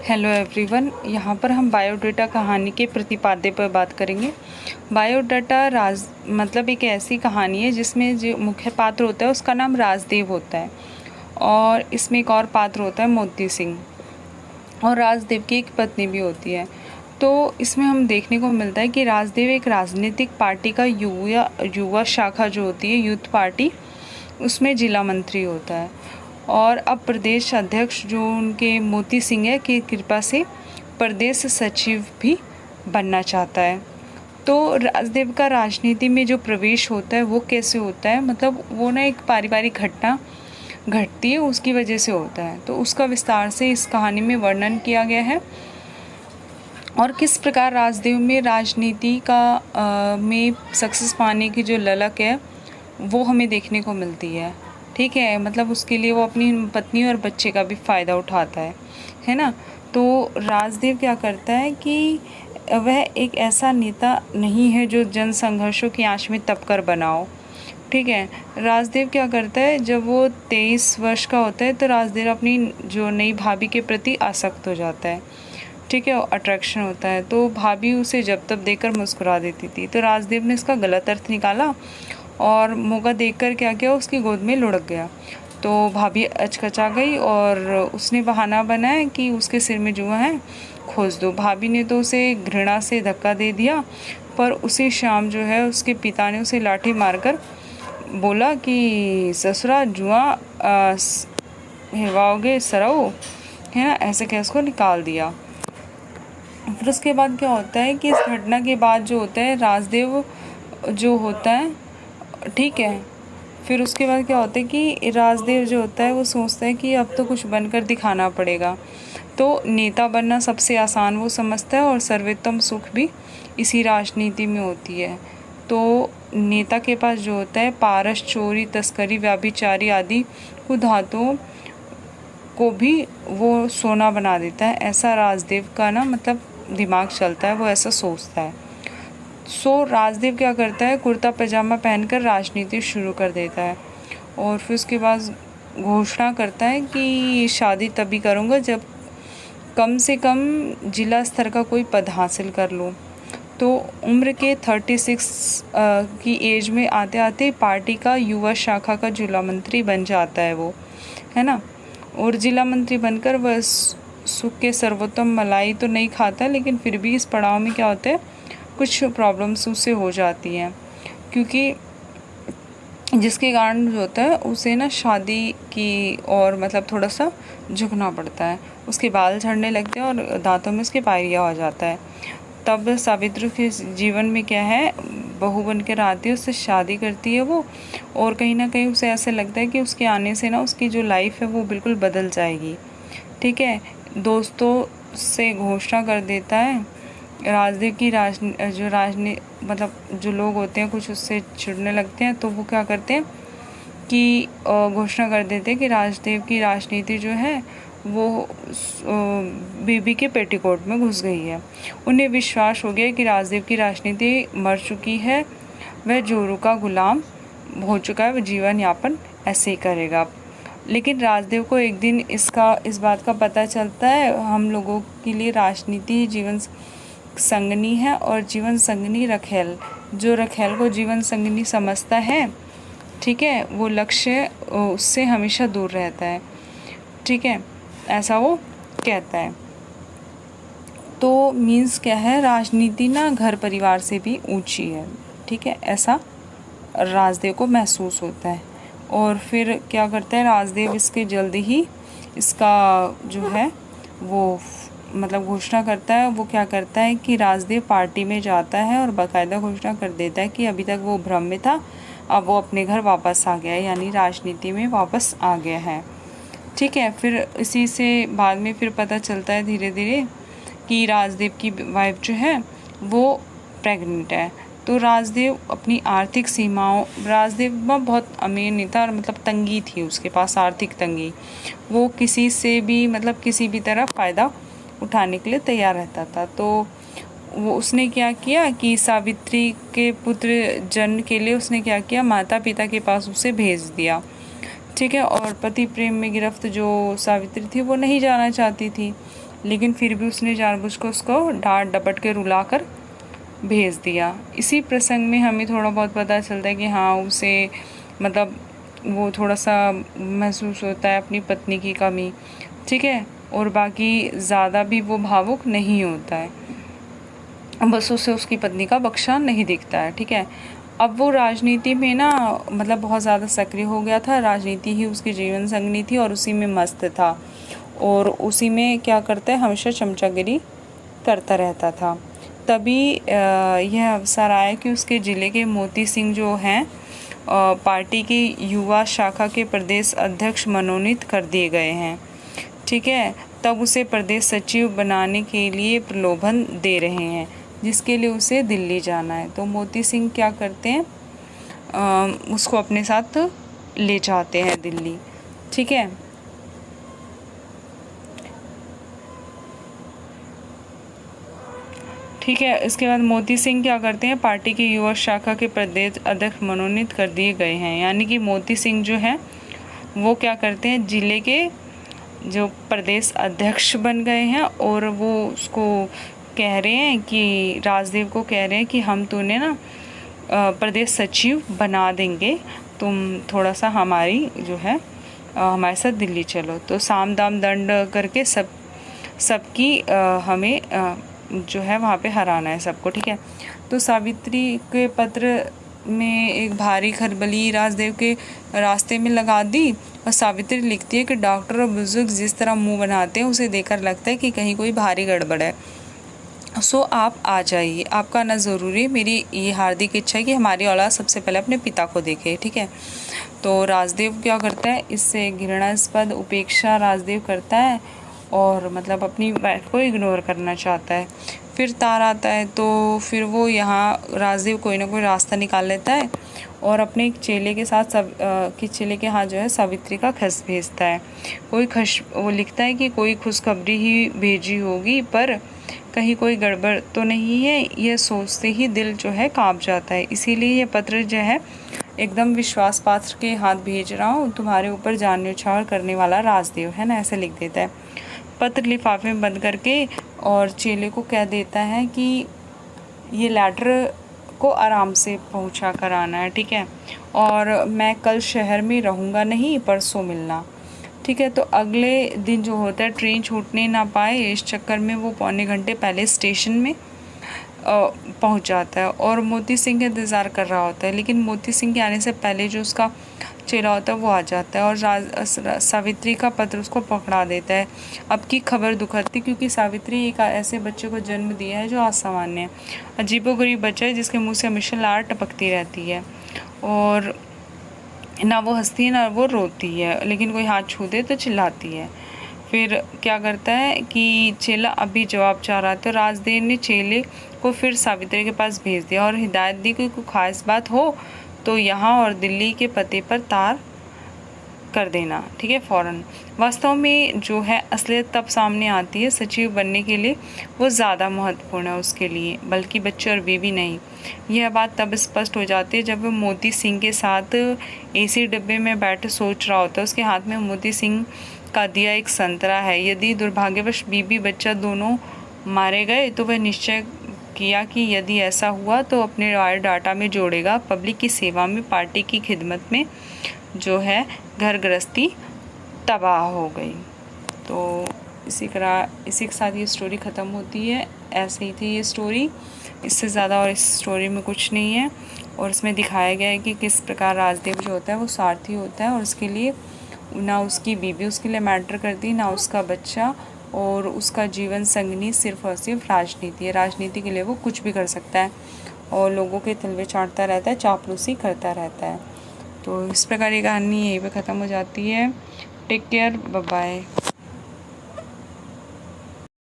Hello everyone, यहाँ पर हम बायोडाटा कहानी के प्रतिपाद्य पर बात करेंगे। बायोडाटा मतलब एक ऐसी कहानी है जिसमें जो मुख्य पात्र होता है उसका नाम राजदेव होता है और इसमें एक और पात्र होता है मोती सिंह, और राजदेव की एक पत्नी भी होती है। तो इसमें हम देखने को मिलता है कि राजदेव एक राजनीतिक पार्टी का युवा शाखा जो होती है, यूथ पार्टी, उसमें जिला मंत्री होता है और अब प्रदेश अध्यक्ष जो उनके मोती सिंह है की कृपा से प्रदेश सचिव भी बनना चाहता है। तो राजदेव का राजनीति में जो प्रवेश होता है वो कैसे होता है, मतलब वो ना एक पारिवारिक घटना घटती है उसकी वजह से होता है। तो उसका विस्तार से इस कहानी में वर्णन किया गया है और किस प्रकार राजदेव में राजनीति का में सक्सेस पाने की जो ललक है वो हमें देखने को मिलती है। ठीक है, मतलब उसके लिए वो अपनी पत्नी और बच्चे का भी फ़ायदा उठाता है ना। तो राजदेव क्या करता है कि वह एक ऐसा नेता नहीं है जो जन संघर्षों की आंच में तपकर बनाओ। ठीक है, राजदेव क्या करता है, जब वो 23 वर्ष का होता है तो राजदेव अपनी जो नई भाभी के प्रति आसक्त हो जाता है। ठीक है, अट्रैक्शन होता है। तो भाभी उसे जब तब देखकर मुस्कुरा देती थी। तो राजदेव ने इसका गलत अर्थ निकाला और मौका देखकर क्या किया, उसकी गोद में लुढ़क गया। तो भाभी अचकचा गई और उसने बहाना बनाया कि उसके सिर में जुआ है, खोज दो। भाभी ने तो उसे घृणा से धक्का दे दिया, पर उसी शाम जो है उसके पिता ने उसे लाठी मारकर बोला कि ससुरा जुआ हिलवाओगे सरऊ, है ना, ऐसे कह उसको निकाल दिया। फिर उसके बाद क्या होता है कि इस घटना के बाद जो होता है राजदेव जो होता है, ठीक है, फिर उसके बाद क्या होता है कि राजदेव जो होता है वो सोचता है कि अब तो कुछ बनकर दिखाना पड़ेगा। तो नेता बनना सबसे आसान वो समझता है और सर्वोत्तम सुख भी इसी राजनीति में होती है। तो नेता के पास जो होता है पारस, चोरी, तस्करी, व्याभिचारी आदि कुधातुओं को भी वो सोना बना देता है। ऐसा राजदेव का ना मतलब दिमाग चलता है, वो ऐसा सोचता है। राजदेव क्या करता है, कुर्ता पैजामा पहनकर राजनीति शुरू कर देता है और फिर उसके बाद घोषणा करता है कि शादी तभी करूँगा जब कम से कम जिला स्तर का कोई पद हासिल कर लूँ। तो उम्र के 36 की एज में आते आते पार्टी का युवा शाखा का जिला मंत्री बन जाता है वो, है ना। और जिला मंत्री बनकर वह सुख के सर्वोत्तम मलाई तो नहीं खाता, लेकिन फिर भी इस पड़ाव में क्या होता है, कुछ प्रॉब्लम्स उससे हो जाती हैं, क्योंकि जिसके कारण जो होता है उसे ना शादी की और मतलब थोड़ा सा झुकना पड़ता है। उसके बाल झड़ने लगते हैं और दांतों में उसके पायरिया हो जाता है। तब सावित्री के जीवन में क्या है, बहू बनकर आती है, उससे शादी करती है वो, और कहीं ना कहीं उसे ऐसे लगता है कि उसके आने से ना उसकी जो लाइफ है वो बिल्कुल बदल जाएगी। ठीक है, दोस्तों से घोषणा कर देता है। राजदेव की मतलब जो लोग होते हैं कुछ उससे चिढ़ने लगते हैं, तो वो क्या करते हैं कि घोषणा कर देते हैं कि राजदेव की राजनीति जो है वो बीबी के पेटीकोट में घुस गई है। उन्हें विश्वास हो गया कि राजदेव की राजनीति मर चुकी है, वह जोरू का गुलाम हो चुका है, वह जीवन यापन ऐसे ही करेगा। लेकिन राजदेव को एक दिन इस बात का पता चलता है, हम लोगों के लिए राजनीति जीवन संगनी है और जीवन संगनी रखेल, जो रखेल को जीवन संगनी समझता है, ठीक है, वो लक्ष्य उससे हमेशा दूर रहता है। ठीक है, ऐसा वो कहता है। तो मीन्स क्या है, राजनीति ना घर परिवार से भी ऊंची है। ठीक है, ऐसा राजदेव को महसूस होता है। और फिर क्या करता है राजदेव, इसके जल्दी ही इसका जो है वो मतलब घोषणा करता है। वो क्या करता है कि राजदेव पार्टी में जाता है और बाकायदा घोषणा कर देता है कि अभी तक वो भ्रम में था, अब वो अपने घर वापस आ गया है, यानी राजनीति में वापस आ गया है। ठीक है, फिर इसी से बाद में फिर पता चलता है धीरे धीरे कि राजदेव की वाइफ जो है वो प्रेग्नेंट है। तो राजदेव अपनी आर्थिक सीमाओं, राजदेव बहुत अमीर नहीं था, मतलब तंगी थी उसके पास, आर्थिक तंगी, वो किसी से भी मतलब किसी भी तरह फ़ायदा उठाने के लिए तैयार रहता था। तो वो उसने क्या किया कि सावित्री के पुत्र जन्म के लिए उसने क्या किया, माता पिता के पास उसे भेज दिया। ठीक है, और पति प्रेम में गिरफ्त जो सावित्री थी वो नहीं जाना चाहती थी, लेकिन फिर भी उसने जानबूझ कर उसको डांट डपट के रुला कर भेज दिया। इसी प्रसंग में हमें थोड़ा बहुत पता चलता है कि हाँ उसे मतलब वो थोड़ा सा महसूस होता है अपनी पत्नी की कमी, ठीक है, और बाकी ज़्यादा भी वो भावुक नहीं होता है, बस उसे उसकी पत्नी का बख्शा नहीं दिखता है, ठीक है। अब वो राजनीति में ना मतलब बहुत ज़्यादा सक्रिय हो गया था, राजनीति ही उसकी जीवन संगनी थी और उसी में मस्त था, और उसी में क्या करता है हमेशा चमचागिरी करता रहता था। तभी यह अवसर आया कि उसके ज़िले के मोती सिंह जो हैं पार्टी की युवा शाखा के प्रदेश अध्यक्ष मनोनीत कर दिए गए हैं, ठीक है। तब उसे प्रदेश सचिव बनाने के लिए प्रलोभन दे रहे हैं, जिसके लिए उसे दिल्ली जाना है। तो मोती सिंह क्या करते हैं, उसको अपने साथ ले जाते हैं दिल्ली, ठीक है। ठीक है, इसके बाद मोती सिंह क्या करते हैं, पार्टी की युवा शाखा के प्रदेश अध्यक्ष मनोनीत कर दिए गए हैं। यानी कि मोती सिंह जो है वो क्या करते हैं, जिले के जो प्रदेश अध्यक्ष बन गए हैं, और वो उसको कह रहे हैं कि राजदेव को कह रहे हैं कि हम तुम्हें ना प्रदेश सचिव बना देंगे, तुम थोड़ा सा हमारी जो है हमारे साथ दिल्ली चलो। तो साम दाम दंड करके सबकी हमें जो है वहाँ पे हराना है सबको, ठीक है। तो सावित्री के पत्र में एक भारी खलबली राजदेव के रास्ते में लगा दी, और सावित्री लिखती है कि डॉक्टर और बुजुर्ग जिस तरह मुंह बनाते हैं उसे देखकर लगता है कि कहीं कोई भारी गड़बड़ है, सो आप आ जाइए, आपका आना ज़रूरी है। मेरी ये हार्दिक इच्छा है कि हमारी औलाद सबसे पहले अपने पिता को देखे, ठीक है। तो राजदेव क्या करता है, इससे घृणास्पद उपेक्षा राजदेव करता है और मतलब अपनी वाइफ को इग्नोर करना चाहता है। फिर तार आता है, तो फिर वो यहाँ राजदेव कोई ना कोई रास्ता निकाल लेता है और अपने एक चेले के साथ चेले के हाथ जो है सावित्री का खत भेजता है। वो लिखता है कि कोई खुशखबरी ही भेजी होगी, पर कहीं कोई गड़बड़ तो नहीं है, यह सोचते ही दिल जो है कांप जाता है। इसीलिए यह पत्र जो है एकदम विश्वास पात्र के हाथ भेज रहा हूँ, तुम्हारे ऊपर जान न्यौछावर करने वाला राजदेव है ना, ऐसे लिख देता है। पत्र लिफाफे में बंद करके और चेले को कह देता है कि ये लेटर को आराम से पहुंचा कर आना है, ठीक है, और मैं कल शहर में रहूँगा नहीं, परसों मिलना, ठीक है। तो अगले दिन जो होता है ट्रेन छूटने ना पाए, इस चक्कर में वो पौने घंटे पहले स्टेशन में पहुंच जाता है और मोती सिंह का इंतज़ार कर रहा होता है। लेकिन मोती सिंह के आने से पहले जो उसका चेला होता है वो आ जाता है और सावित्री का पत्र उसको पकड़ा देता है। अब की खबर दुखद थी, क्योंकि सावित्री एक ऐसे बच्चे को जन्म दिया है जो असामान्य है, अजीबोगरीब बच्चा है जिसके मुँह से हमेशा लार टपकती रहती है, और ना वो हंसती है ना वो रोती है, लेकिन कोई हाथ छू दे तो चिल्लाती है। फिर क्या करता है कि चेला अभी जवाब चाह रहा था, राजदेव ने चेले को फिर सावित्री के पास भेज दिया और हिदायत दी कि कोई खास बात हो तो यहाँ और दिल्ली के पते पर तार कर देना, ठीक है, फ़ौरन। वास्तव में जो है असलियत तब सामने आती है, सचिव बनने के लिए वो ज़्यादा महत्वपूर्ण है उसके लिए, बल्कि बच्चे और बीवी नहीं। यह बात तब स्पष्ट हो जाती है जब वो मोती सिंह के साथ एसी डिब्बे में बैठे सोच रहा होता है। उसके हाथ में मोती सिंह का दिया एक संतरा है। यदि दुर्भाग्यवश बीवी बच्चा दोनों मारे गए तो वह निश्चय किया कि यदि ऐसा हुआ तो अपने बायोडाटा में जोड़ेगा, पब्लिक की सेवा में, पार्टी की खिदमत में जो है घर गृहस्थी तबाह हो गई। तो इसी के साथ ये स्टोरी ख़त्म होती है। ऐसे ही थी ये स्टोरी, इससे ज़्यादा और इस स्टोरी में कुछ नहीं है। और इसमें दिखाया गया है कि किस प्रकार राजदेव जो होता है वो स्वार्थी होता है और उसके लिए ना उसकी बीवी उसके लिए मैटर करती, ना उसका बच्चा, और उसका जीवन संगनी सिर्फ और सिर्फ राजनीति है। राजनीति के लिए वो कुछ भी कर सकता है और लोगों के तलवे चाटता रहता है, चापलूसी करता रहता है। तो इस प्रकार ये कहानी यहीं पे ख़त्म हो जाती है। Take care, bye bye.